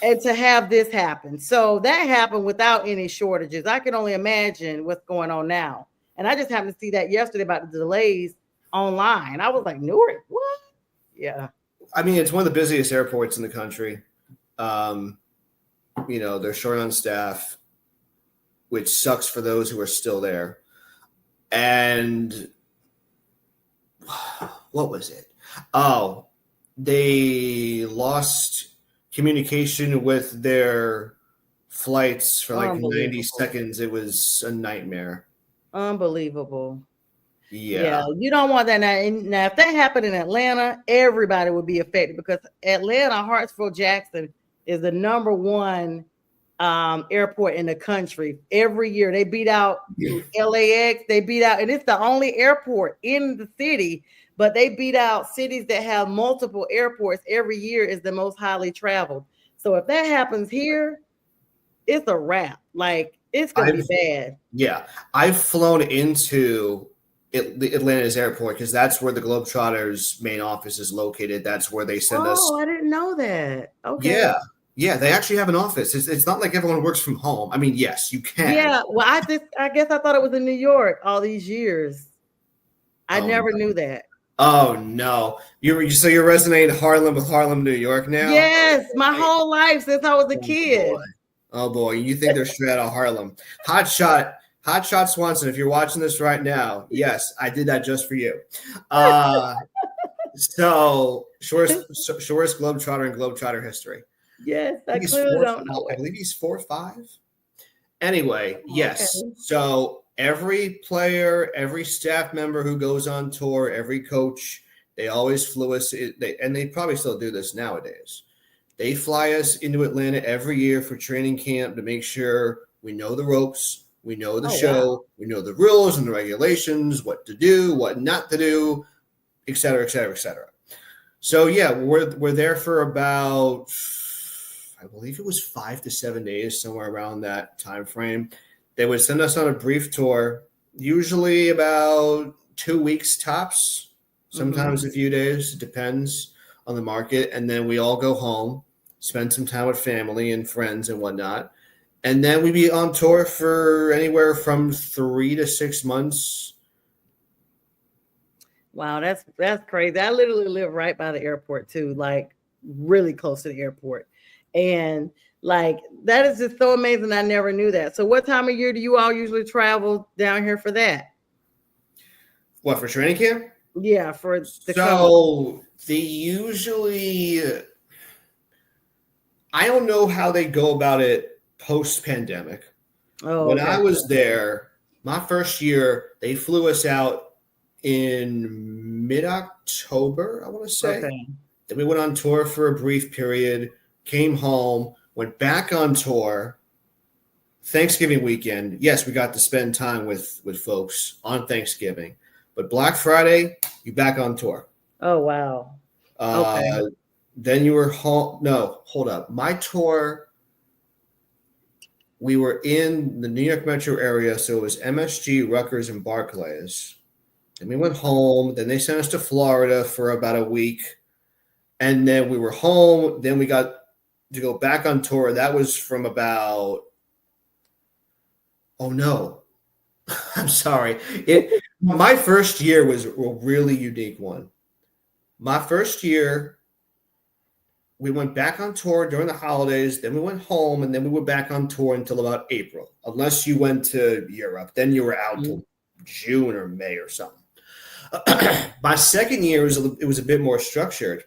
and to have this happen. So that happened without any shortages. I can only imagine what's going on now. And I just happened to see that yesterday about the delays online. I was like, Newark, what? Yeah. I mean, it's one of the busiest airports in the country. They're short on staff, which sucks for those who are still there. And what was it? Oh, they lost communication with their flights for like 90 seconds. It was a nightmare. Unbelievable. Yeah. You don't want that. Now, if that happened in Atlanta, everybody would be affected because Atlanta, Hartsfield Jackson is the number one airport in the country. Every year they beat out LAX, and it's the only airport in the city, but they beat out cities that have multiple airports every year is the most highly traveled. So if that happens here, it's a wrap. Like it's gonna be bad. Yeah. I've flown into Atlanta's airport because that's where the Globetrotters main office is located. That's where they send us. Oh, I didn't know that. Okay. Yeah, they actually have an office. It's not like everyone works from home. I mean, yes, you can. Yeah, well, I guess I thought it was in New York all these years. I never knew that. Oh no, you're resonating Harlem with Harlem, New York now? Yes, my whole life since I was a kid. Oh boy, you think they're straight out of Harlem? Hot shot Swanson. If you're watching this right now, yes, I did that just for you. So shortest Globetrotter in Globetrotter history. Yes, I clearly don't know. I believe he's 4'5". Anyway, yes. Okay. So every player, every staff member who goes on tour, every coach, they always flew us. And they probably still do this nowadays. They fly us into Atlanta every year for training camp to make sure we know the ropes, we know the show, we know the rules and the regulations, what to do, what not to do, et cetera, et cetera, et cetera. So yeah, we're there for about, I believe it was 5 to 7 days, somewhere around that time frame. They would send us on a brief tour, usually about 2 weeks tops, sometimes a few days. It depends on the market. And then we all go home, spend some time with family and friends and whatnot. And then we'd be on tour for anywhere from 3 to 6 months. Wow, that's crazy. I literally live right by the airport too, like really close to the airport. And like that is just so amazing. I never knew that. So what time of year do you all usually travel down here for that? What, for training camp? Yeah, for the they usually, I don't know how they go about it post-pandemic. When I was there, my first year, they flew us out in mid-October, I want to say. Okay. Then we went on tour for a brief period, came home, went back on tour. Thanksgiving weekend, yes, we got to spend time with folks on Thanksgiving. But Black Friday, you back on tour. Oh, wow. Okay. Then you were home. No, hold up. My tour, we were in the New York metro area, so it was MSG, Rutgers, and Barclays. Then we went home. Then they sent us to Florida for about a week. And then we were home. Then we got to go back on tour. That was from about, oh no, I'm sorry. My first year was a really unique one. My first year, we went back on tour during the holidays. Then we went home, and then we were back on tour until about April, unless you went to Europe. Then you were out till June or May or something. My second year, it was a bit more structured.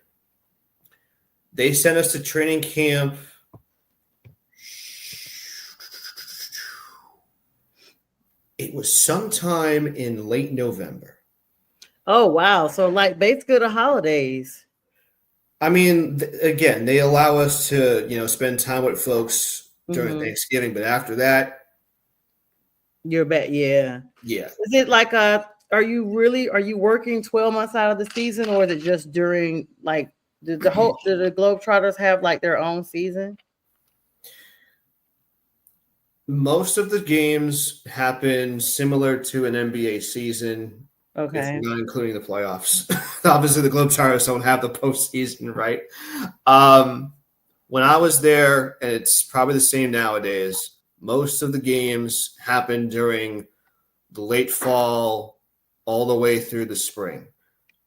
They sent us to training camp. It was sometime in late November. Oh, wow. So like basically the holidays. I mean, again, they allow us to, spend time with folks during Mhm. Thanksgiving, but after that, You're back, yeah. yeah. Is it like are you working 12 months out of the season, or is it just during like do the Globetrotters have like their own season? Most of the games happen similar to an NBA season, if Okay. not including the playoffs. Obviously, the Globetrotters don't have the postseason, right? When I was there, and it's probably the same nowadays, most of the games happen during the late fall all the way through the spring.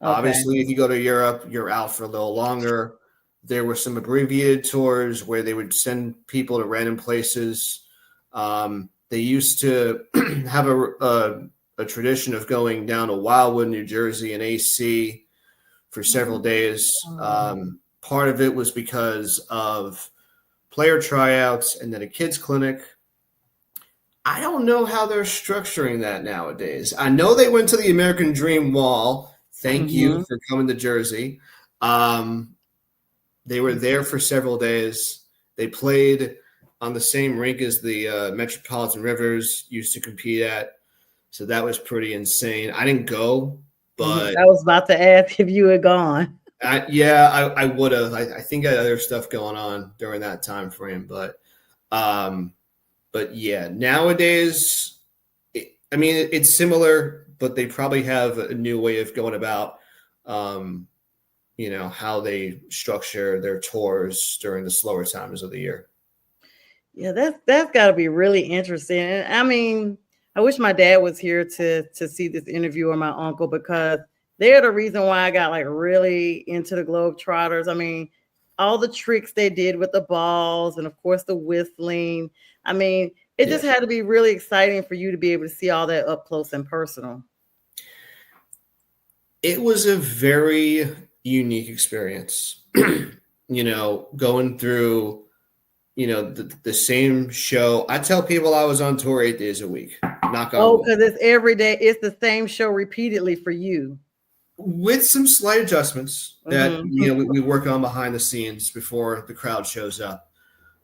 Okay. Obviously, if you go to Europe, you're out for a little longer. There were some abbreviated tours where they would send people to random places. They used to have a tradition of going down to Wildwood, New Jersey, and AC for several days. Part of it was because of player tryouts and then a kids clinic. I don't know how they're structuring that nowadays. I know they went to the American Dream Wall. Thank you for coming to Jersey. They were there for several days. They played on the same rink as the Metropolitan Rivers used to compete at. So that was pretty insane. I didn't go, but I was about to ask if you had gone. I would have. I think I had other stuff going on during that time frame, but yeah, nowadays, it's similar, but they probably have a new way of going about, how they structure their tours during the slower times of the year. Yeah, that's got to be really interesting. And I mean, I wish my dad was here to see this interview, or my uncle, because they're the reason why I got like really into the Globetrotters. I mean, all the tricks they did with the balls, and of course the whistling. I mean, it just had to be really exciting for you to be able to see all that up close and personal. It was a very unique experience, going through, the same show. I tell people I was on tour 8 days a week. Because it's every day. It's the same show repeatedly for you. With some slight adjustments that, we work on behind the scenes before the crowd shows up.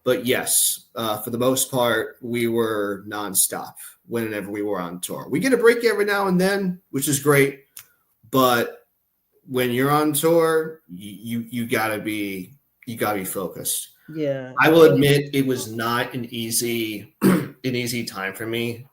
But yes, for the most part, we were nonstop whenever we were on tour. We get a break every now and then, which is great. But when you're on tour, you gotta be focused. Yeah, I will admit it was not an easy time for me.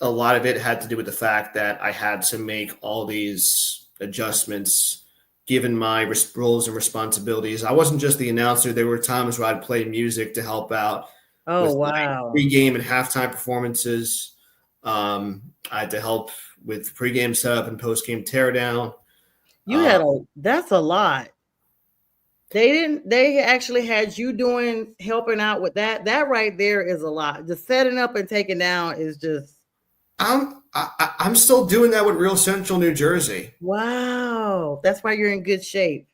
A lot of it had to do with the fact that I had to make all these adjustments given my roles and responsibilities. I wasn't just the announcer. There were times where I'd play music to help out with pre-game and halftime performances. I had to help with pre-game setup and post-game teardown. That's a lot. They actually had you helping out with that. That right there is a lot. The setting up and taking down is just. I'm still doing that with Real Central New Jersey. Wow. That's why you're in good shape.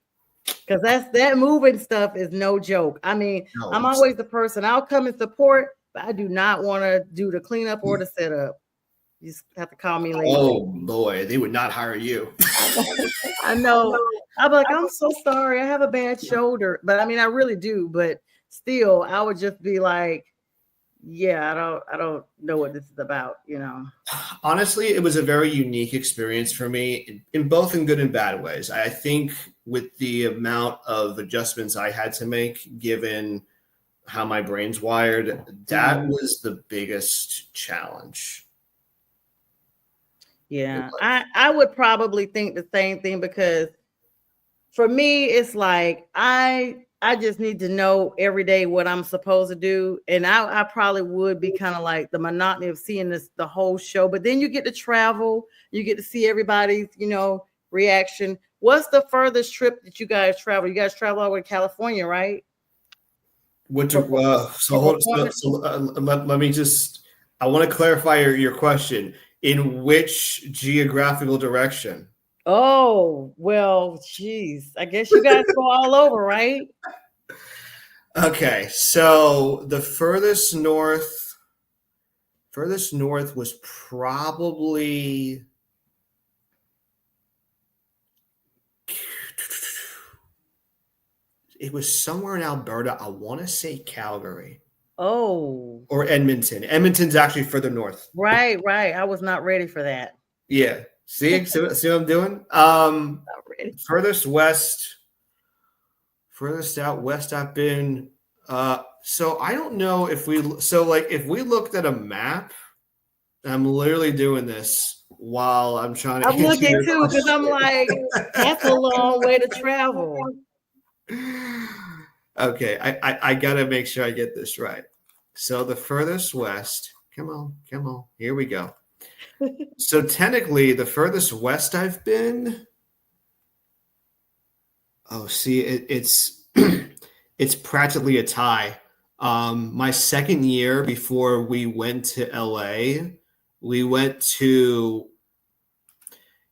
Because that moving stuff is no joke. I mean, I'm always the person, I'll come and support, but I do not want to do the cleanup or the setup. You just have to call me later. Oh boy, they would not hire you. I know. I'm like, I'm so sorry. I have a bad shoulder. But I mean, I really do. But still, I would just be like, yeah, I don't know what this is about, Honestly, it was a very unique experience for me in both in good and bad ways. I think with the amount of adjustments I had to make, given how my brain's wired, that was the biggest challenge. Yeah, I would probably think the same thing, because for me, it's like I just need to know every day what I'm supposed to do. And I probably would be kind of like the monotony of seeing the whole show. But then you get to travel, you get to see everybody's, reaction. What's the furthest trip that you guys travel? You guys travel all the way to California, right? Let me just, I want to clarify your question. In which geographical direction? Oh, well, geez. I guess you guys go all over, right? Okay, so the furthest north was probably It was somewhere in Alberta. I want to say Calgary Oh, or Edmonton. Edmonton's actually further north. right. I was not ready for that. Yeah. See what I'm doing? Not ready. Furthest out west I've been. So I don't know if we looked at a map, I'm literally doing this while I'm trying to I'm answer looking your too because I'm like, that's a long way to travel. Okay, I gotta make sure I get this right. So the furthest west, come on, here we go. So technically, the furthest west I've been. Oh, see, it's it's practically a tie. My second year before we went to LA, we went to.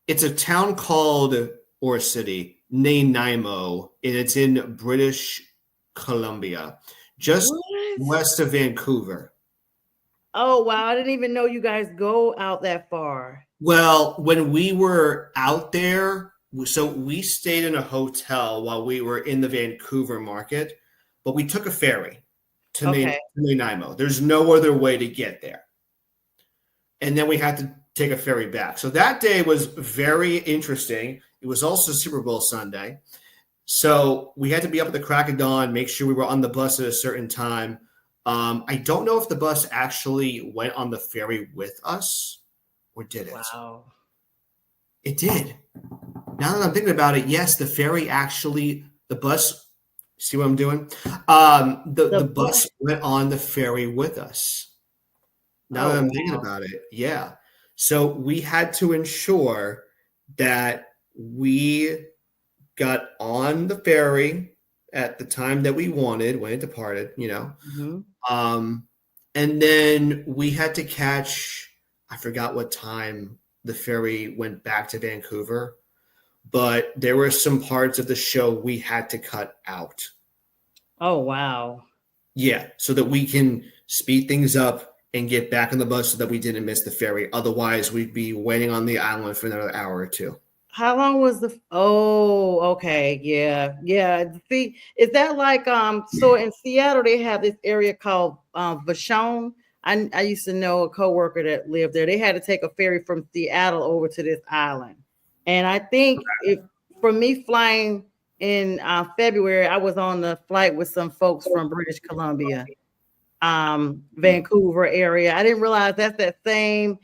It's a town called or a city, Nanaimo, and it's in British Columbia, just What? west of Vancouver. Oh, wow. I didn't even know you guys go out that far. Well, when we were out there, so we stayed in a hotel while we were in the Vancouver market, but we took a ferry to Okay. Nanaimo. There's no other way to get there. And then we had to take a ferry back. So that day was very interesting. It was also Super Bowl Sunday. So we had to be up at the crack of dawn, make sure we were on the bus at a certain time. I don't know if the bus actually went on the ferry with us or did it. Wow. It did. Now that I'm thinking about it, yes, the ferry actually, the bus, see what I'm doing? The bus went on the ferry with us. Now that I'm thinking about it, yeah. So we had to ensure that we got on the ferry at the time that we wanted when it departed, Mm-hmm. And then we had to catch, I forgot what time the ferry went back to Vancouver, but there were some parts of the show we had to cut out. Oh, wow. Yeah, so that we can speed things up and get back on the bus so that we didn't miss the ferry. Otherwise, we'd be waiting on the island for another hour or two. How long was okay. Yeah. See, is that like, so in Seattle, they have this area called Vashon. I used to know a coworker that lived there. They had to take a ferry from Seattle over to this island. And I think for me flying in February, I was on the flight with some folks from British Columbia, Vancouver area. I didn't realize that's a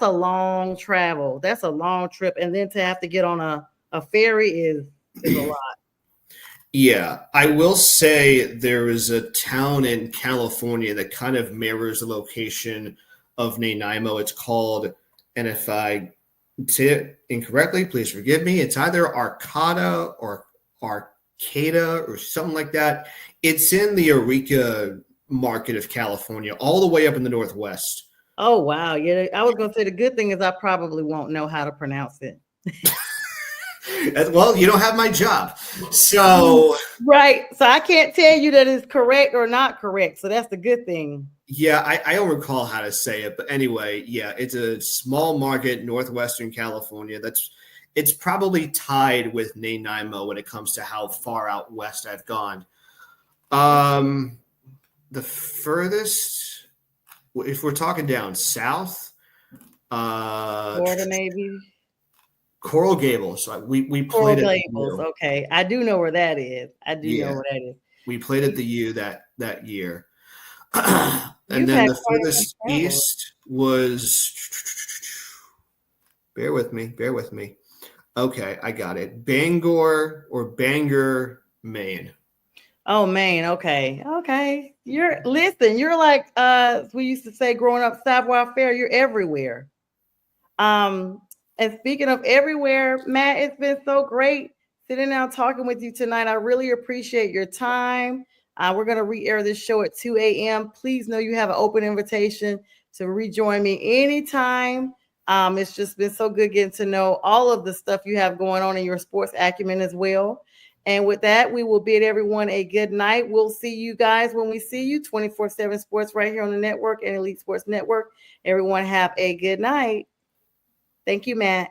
long travel. That's a long trip. And then to have to get on a ferry is a lot. Yeah, I will say there is a town in California that kind of mirrors the location of Nanaimo. It's called, and if I say it incorrectly, please forgive me. It's either Arcata or Arcata or something like that. It's in the Eureka market of California, all the way up in the Northwest. Oh, wow. Yeah, I was going to say the good thing is I probably won't know how to pronounce it. Well, you don't have my job. So right. So I can't tell you that it's correct or not correct. So that's the good thing. Yeah, I don't recall how to say it, but anyway, yeah, it's a small market, Northwestern California. It's probably tied with Nanaimo when it comes to how far out west I've gone. The furthest, if we're talking down south, Florida, maybe. Coral Gables. We Coral played at Gables. Okay, I do know where that is. Know where that is. We played at the U that year. And then the furthest east was, bear with me. Okay, I got it. Bangor, Maine. Oh, Maine. Okay. You're like we used to say growing up, savoir faire, you're everywhere. And speaking of everywhere, Matt, it's been so great sitting down talking with you tonight. I really appreciate your time. We're going to re-air this show at 2 a.m. Please know you have an open invitation to rejoin me anytime. It's just been so good getting to know all of the stuff you have going on in your sports acumen as well. And with that, we will bid everyone a good night. We'll see you guys when we see you. 24/7 Sports right here on the network and Elite Sports Network. Everyone have a good night. Thank you, Matt.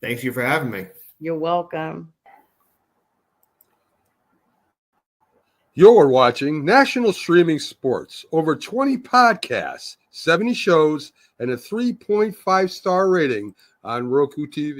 Thank you for having me. You're welcome. You're watching National Streaming Sports. Over 20 podcasts, 70 shows, and a 3.5-star rating on Roku TV.